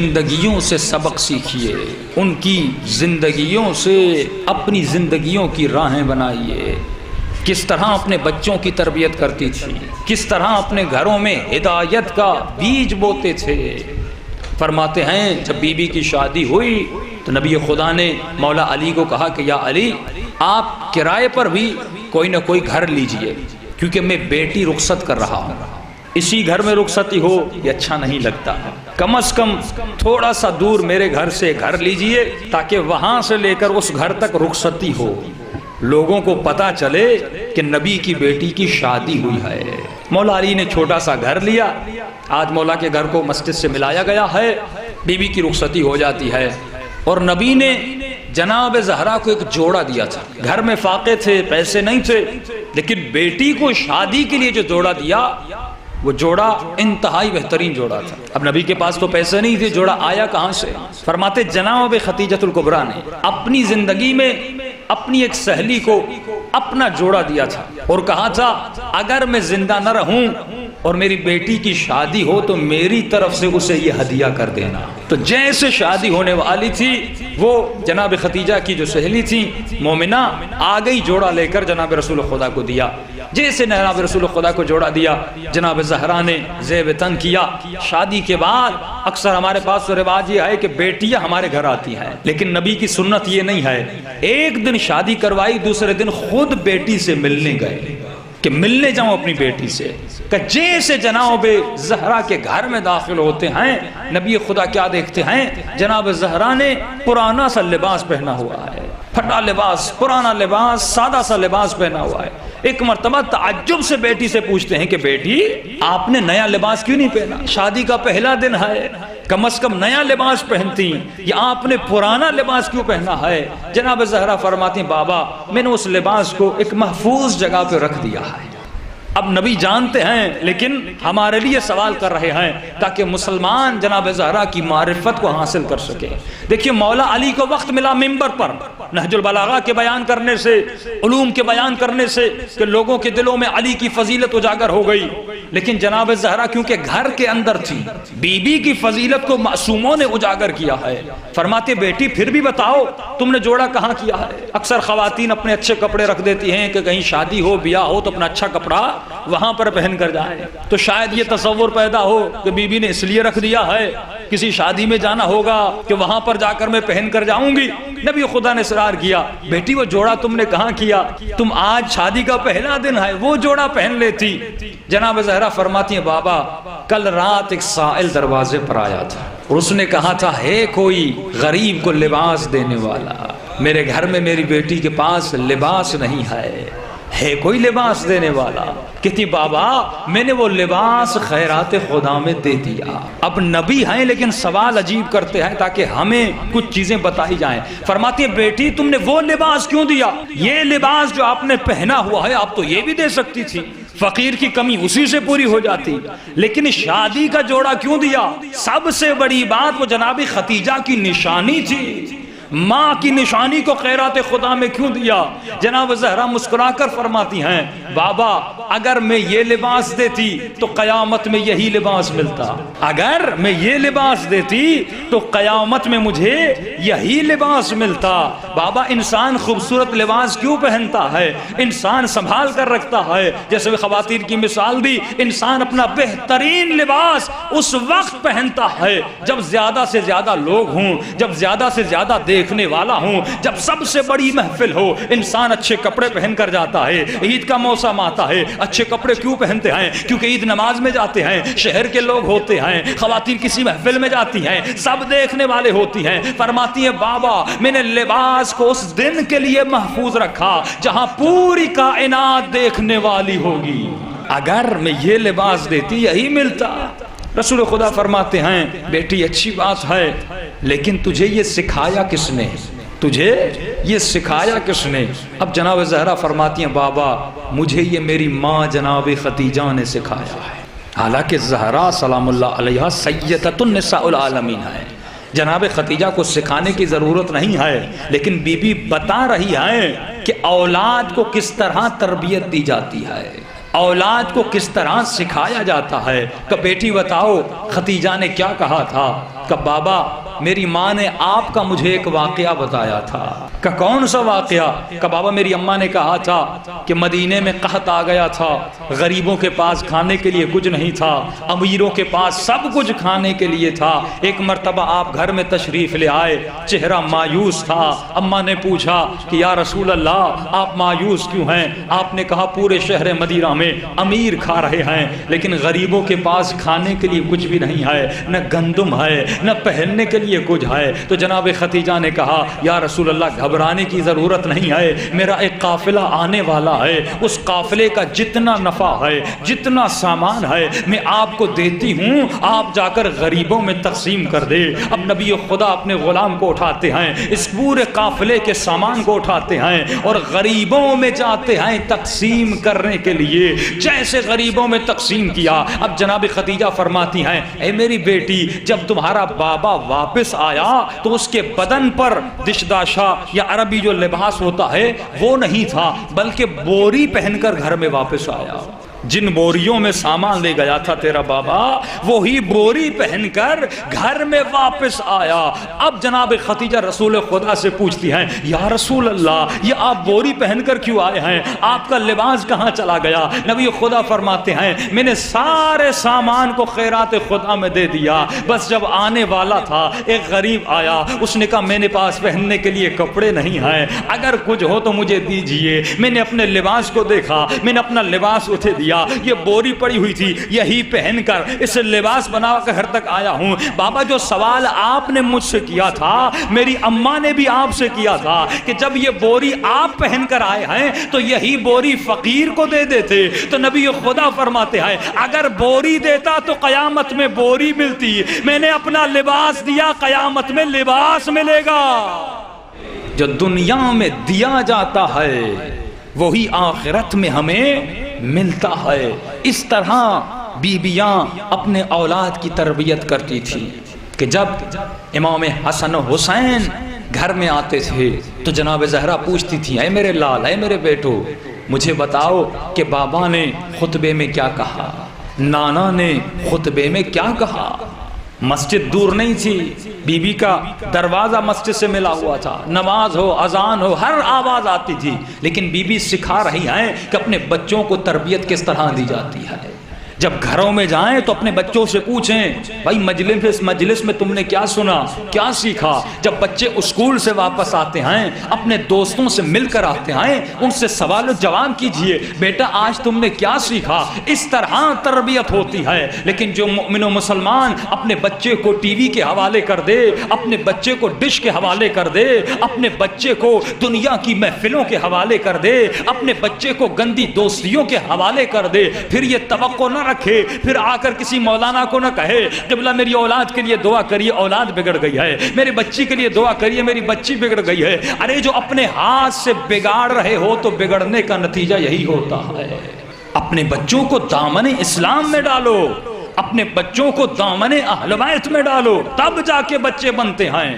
زندگیوں سے سبق سیکھیے، ان کی زندگیوں سے اپنی زندگیوں کی راہیں بنائیے۔ کس طرح اپنے بچوں کی تربیت کرتی تھی، کس طرح اپنے گھروں میں ہدایت کا بیج بوتے تھے۔ فرماتے ہیں جب بی بی کی شادی ہوئی تو نبی خدا نے مولا علی کو کہا کہ یا علی، آپ کرائے پر بھی کوئی نہ کوئی گھر لیجئے، کیونکہ میں بیٹی رخصت کر رہا ہوں۔ اسی گھر میں رخصتی ہو یہ اچھا نہیں لگتا، کم از کم تھوڑا سا دور میرے گھر سے گھر لیجئے تاکہ وہاں سے لے کر اس گھر تک رخصتی ہو، لوگوں کو پتا چلے کہ نبی کی بیٹی کی شادی ہوئی ہے۔ مولا علی نے چھوٹا سا گھر لیا۔ آج مولا کے گھر کو مسجد سے ملایا گیا ہے، بی بی کی رخصتی ہو جاتی ہے، اور نبی نے جناب زہرا کو ایک جوڑا دیا تھا۔ گھر میں فاقے تھے، پیسے نہیں تھے، لیکن بیٹی کو شادی کے لیے جو جوڑا دیا وہ جوڑا انتہائی بہترین جوڑا تھا۔ اب نبی کے پاس تو پیسے نہیں تھے، جوڑا آیا کہاں سے؟ فرماتے جناب خدیجۃ الکبریٰ نے اپنی زندگی میں اپنی ایک سہیلی کو اپنا جوڑا دیا تھا اور کہا تھا اگر میں زندہ نہ رہوں اور میری بیٹی کی شادی ہو تو میری طرف سے اسے یہ ہدیہ کر دینا۔ تو جیسے شادی ہونے والی تھی وہ جناب خدیجہ کی جو سہیلی تھی مومنہ آ گئی، جوڑا لے کر جناب رسول خدا کو دیا۔ جیسے جناب رسول خدا کو جوڑا دیا، جناب زہرا نے زیب تن کیا۔ شادی کے بعد اکثر ہمارے پاس تو رواج یہ ہے کہ بیٹیاں ہمارے گھر آتی ہیں، لیکن نبی کی سنت یہ نہیں ہے۔ ایک دن شادی کروائی، دوسرے دن خود بیٹی سے ملنے گئے کہ ملنے جاؤں اپنی بیٹی سے۔ کہ جیسے جناب زہرا کے گھر میں داخل ہوتے ہیں، نبی خدا کیا دیکھتے ہیں؟ جناب زہرا نے پرانا سا لباس پہنا ہوا ہے، پھٹا لباس، پرانا لباس، سادہ سا لباس پہنا ہوا ہے۔ ایک مرتبہ تعجب سے بیٹی سے پوچھتے ہیں کہ بیٹی آپ نے نیا لباس کیوں نہیں پہنا؟ شادی کا پہلا دن ہے، کم از کم نیا لباس پہنتی، یا آپ نے پرانا لباس کیوں پہنا ہے؟ جناب زہرا فرماتی ہیں بابا میں نے اس لباس کو ایک محفوظ جگہ پہ رکھ دیا ہے۔ اب نبی جانتے ہیں لیکن ہمارے لیے سوال کر رہے ہیں تاکہ مسلمان جناب زہرا کی معرفت کو حاصل کر سکے۔ دیکھیے مولا علی کو وقت ملا ممبر پر نہج البلاغہ کے بیان کرنے سے، علوم کے بیان کرنے سے، کہ لوگوں کے دلوں میں علی کی فضیلت اجاگر ہو گئی، لیکن جناب زہرا کیونکہ گھر کے اندر تھی، بی بی کی فضیلت کو معصوموں نے اجاگر کیا ہے۔ فرماتے بیٹی پھر بھی بتاؤ تم نے جوڑا کہاں کیا ہے؟ اکثر خواتین اپنے اچھے کپڑے رکھ دیتی ہیں کہ کہیں شادی ہو بیاہ ہو تو اپنا اچھا کپڑا وہاں پر پہن کر جائے، تو شاید یہ تصور پیدا ہو کہ بی بی نے اس لیے رکھ دیا ہے کسی شادی میں جانا ہوگا کہ وہاں پر جا کر میں پہن کر جاؤں گی۔ نبی خدا نے اصرار کیا بیٹی وہ جوڑا تم نے کہاں کیا؟ تم آج شادی کا پہلا دن ہے، وہ جوڑا پہن لیتی۔ جناب زہرا فرماتی ہیں بابا کل رات ایک سائل دروازے پر آیا تھا اور اس نے کہا تھا ہے کوئی غریب کو لباس دینے والا؟ میرے گھر میں میری بیٹی کے پاس لباس نہیں ہے کوئی لباس دینے والا؟ کہتی بابا میں نے وہ لباس خیرات خدا میں دے دیا۔ اب نبی ہیں لیکن سوال عجیب کرتے ہیں تاکہ ہمیں کچھ چیزیں بتائی جائیں۔ فرماتی ہے بیٹی تم نے وہ لباس کیوں دیا؟ یہ لباس جو آپ نے پہنا ہوا ہے آپ تو یہ بھی دے سکتی تھی، فقیر کی کمی اسی سے پوری ہو جاتی، لیکن شادی کا جوڑا کیوں دیا؟ سب سے بڑی بات وہ جناب خدیجہ کی نشانی تھی، ماں کی نشانی کو خیرات خدا میں کیوں دیا؟ جناب زہرا مسکرا کر فرماتی ہیں بابا اگر میں یہ لباس دیتی تو قیامت میں یہی لباس ملتا، اگر میں یہ لباس دیتی تو قیامت میں مجھے یہی لباس ملتا۔ بابا انسان خوبصورت لباس کیوں پہنتا ہے؟ انسان سنبھال کر رکھتا ہے، جیسے خواتین کی مثال دی، انسان اپنا بہترین لباس اس وقت پہنتا ہے جب زیادہ سے زیادہ لوگ ہوں، جب زیادہ سے زیادہ دیکھنے والا ہوں، جب سب سے بڑی محفل ہو۔ انسان اچھے کپڑے پہن کر جاتا ہے، عید کا موسم آتا ہے، اچھے کپڑے کیوں پہنتے ہیں؟ کیونکہ عید نماز میں جاتے ہیں، شہر کے لوگ ہوتے ہیں، خواتین کسی محفل میں جاتی ہیں، سب دیکھنے والے ہوتی ہیں۔ فرماتی ہے بابا میں نے لباس کو اس دن کے لیے محفوظ رکھا جہاں پوری کائنات دیکھنے والی ہوگی، اگر میں یہ لباس دیتی یہی ملتا۔ رسول خدا فرماتے ہیں بیٹی اچھی بات ہے لیکن تجھے یہ سکھایا کس نے؟ تجھے یہ سکھایا کس نے؟ اب جناب زہرا فرماتی ہیں بابا مجھے یہ میری ماں جناب خدیجہ نے سکھایا ہے۔ حالانکہ زہرا سلام اللہ علیہا سیدۃ النساء العالمین ہے، جناب خدیجہ کو سکھانے کی ضرورت نہیں ہے، لیکن بی بی بتا رہی ہے کہ اولاد کو کس طرح تربیت دی جاتی ہے، اولاد کو کس طرح سکھایا جاتا ہے۔ کہ بیٹی بتاؤ خدیجہ نے کیا کہا تھا؟ کہ بابا میری ماں نے آپ کا مجھے ایک واقعہ بتایا تھا۔ کہ کون سا واقعہ؟ کہ بابا میری اماں نے کہا تھا کہ مدینے میں قحط آ گیا تھا، غریبوں کے پاس کھانے کے لیے کچھ نہیں تھا، امیروں کے پاس سب کچھ کھانے کے لیے تھا۔ ایک مرتبہ آپ گھر میں تشریف لے آئے، چہرہ مایوس تھا۔ اماں نے پوچھا کہ یا رسول اللہ آپ مایوس کیوں ہیں؟ آپ نے کہا پورے شہر مدینہ میں امیر کھا رہے ہیں لیکن غریبوں کے پاس کھانے کے لیے کچھ بھی نہیں ہے، نہ گندم ہے نہ پہننے کے لیے کچھ ہے۔ تو جناب خدیجہ نے کہا یا رسول اللہ گھبرانے کی ضرورت نہیں ہے، میرا ایک قافلہ آنے والا ہے، اس قافلے کا جتنا نفع ہے جتنا سامان ہے میں آپ کو دیتی ہوں، آپ جا کر غریبوں میں تقسیم کر دے۔ اب نبی خدا اپنے غلام کو اٹھاتے ہیں، اس پورے قافلے کے سامان کو اٹھاتے ہیں اور غریبوں میں جاتے ہیں تقسیم کرنے کے لیے۔ جیسے غریبوں میں تقسیم کیا، اب جناب خدیجہ فرماتی ہیں اے میری بیٹی جب تمہارا بابا واپس آیا تو اس کے بدن پر دشداشا یا عربی جو لباس ہوتا ہے وہ نہیں تھا بلکہ بوری پہن کر گھر میں واپس آیا۔ جن بوریوں میں سامان لے گیا تھا تیرا بابا وہی بوری پہن کر گھر میں واپس آیا۔ اب جناب خدیجہ رسول خدا سے پوچھتی ہیں یا رسول اللہ یہ آپ بوری پہن کر کیوں آئے ہیں؟ آپ کا لباس کہاں چلا گیا؟ نبی خدا فرماتے ہیں میں نے سارے سامان کو خیرات خدا میں دے دیا، بس جب آنے والا تھا ایک غریب آیا، اس نے کہا میرے پاس پہننے کے لیے کپڑے نہیں ہیں، اگر کچھ ہو تو مجھے دیجئے۔ میں نے اپنے لباس کو دیکھا، میں نے اپنا لباس اسے دیا، یہ بوری پڑی ہوئی تھی یہی پہن کر اس لباس بنا کر گھر تک آیا ہوں۔ بابا جو سوال آپ نے مجھ سے کیا تھا میری اماں نے بھی آپ سے کیا تھا کہ جب یہ بوری آپ پہن کر آئے ہیں تو یہی بوری فقیر کو دے دیتے۔ تو نبی خدا فرماتے ہیں اگر بوری دیتا تو قیامت میں بوری ملتی، میں نے اپنا لباس دیا، قیامت میں لباس ملے گا۔ جو دنیا میں دیا جاتا ہے وہی آخرت میں ہمیں ملتا ہے۔ اس طرح بیویاں اپنے اولاد کی تربیت کرتی تھی کہ جب امام حسن و حسین گھر میں آتے تھے تو جناب زہرا پوچھتی تھی اے میرے لال، اے میرے بیٹو مجھے بتاؤ کہ بابا نے خطبے میں کیا کہا، نانا نے خطبے میں کیا کہا۔ مسجد دور نہیں تھی، بی بی کا دروازہ مسجد سے ملا ہوا تھا، نماز ہو اذان ہو ہر آواز آتی تھی، لیکن بی بی سکھا رہی ہیں کہ اپنے بچوں کو تربیت کس طرح دی جاتی ہے۔ جب گھروں میں جائیں تو اپنے بچوں سے پوچھیں بھائی مجلس میں تم نے کیا سنا، کیا سیکھا۔ جب بچے اسکول سے واپس آتے ہیں اپنے دوستوں سے مل کر آتے ہیں ان سے سوال و جواب کیجئے، بیٹا آج تم نے کیا سیکھا۔ اس طرح تربیت ہوتی ہے۔ لیکن جو مومن و مسلمان اپنے بچے کو ٹی وی کے حوالے کر دے، اپنے بچے کو ڈش کے حوالے کر دے، اپنے بچے کو دنیا کی محفلوں کے حوالے کر دے، اپنے بچے کو گندی دوستیوں کے حوالے کر دے، پھر یہ توقع نہ رکھے، پھر آ کر کسی مولانا کو نہ کہے قبلہ میری اولاد کے لیے دعا کریے اولاد بگڑ گئی ہے، میرے بچی کے لیے دعا کریے میری بچی بگڑ گئی ہے۔ ارے جو اپنے ہاتھ سے بگاڑ رہے ہو تو بگڑنے کا نتیجہ یہی ہوتا ہے۔ اپنے بچوں کو دامن اسلام میں ڈالو، اپنے بچوں کو دامن اہل بیت میں ڈالو، تب جا کے بچے بنتے ہیں۔